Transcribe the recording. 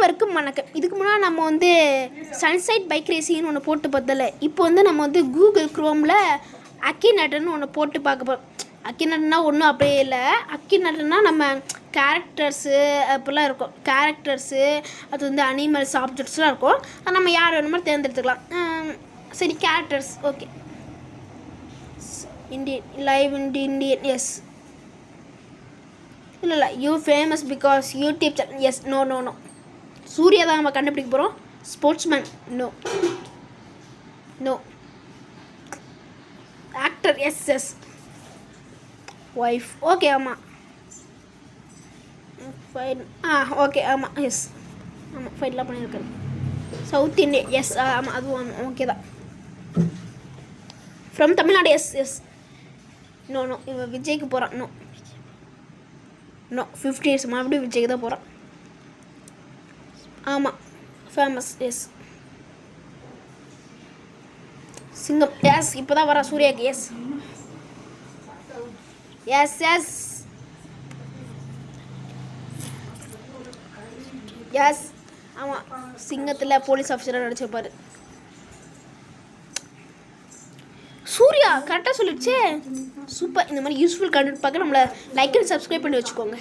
அனைவருக்கும் வணக்கம். இதுக்கு முன்னாடி நம்ம வந்து சன்சைட் பைக் ரேசிங்னு ஒன்று போட்டு பார்த்தல. இப்போ வந்து நம்ம வந்து கூகுள் க்ரோமில் அக்கிநட்னு ஒன்று போட்டு பார்க்க போகிறோம். அக்கிநட்னா ஒன்றும் அப்படியே இல்லை. அக்கிநட்னா நம்ம கேரக்டர்ஸு அப்படிலாம் இருக்கும். கேரக்டர்ஸு அது வந்து அனிமல்ஸ் ஆப்ஜெக்ட்ஸ்லாம் இருக்கும். அது நம்ம யார் வேணுமோ தேர்ந்தெடுத்துக்கலாம். சரி, characters okay. Indian live Indian yes. இல்லை you famous because YouTube channel yes. No Suriya தான் நம்ம கண்டுபிடிக்க போகிறோம். Sportsman no actor yes. Wife okay. ஆமாம் ஃபைன் ஓகே. ஆமாம் எஸ். ஆமாம் ஃபைன்லாம் பண்ணியிருக்காரு. South India yes. ஆமாம் அதுவும் ஓகே தான். From Tamil Nadu S. நோ இவன் விஜய்க்கு போகிறான். நோ 50 இயர்ஸ் மறுபடியும் விஜய்க்கு தான் போகிறான். ஆமாம் ஃபேமஸ் எஸ். சிங்கம் எஸ். இப்போ தான் வரா சூர்யாக்கு எஸ். ஆமாம் சிங்கத்தில் போலீஸ் ஆஃபீஸராக நடிச்சிருப்பார். சூர்யா கரெக்டாக சொல்லிடுச்சே. சூப்பர். இந்த மாதிரி யூஸ்ஃபுல் கண்டென்ட் பார்க்க நம்மளை லைக் அண்ட் சப்ஸ்கிரைப் பண்ணி வச்சுக்கோங்க.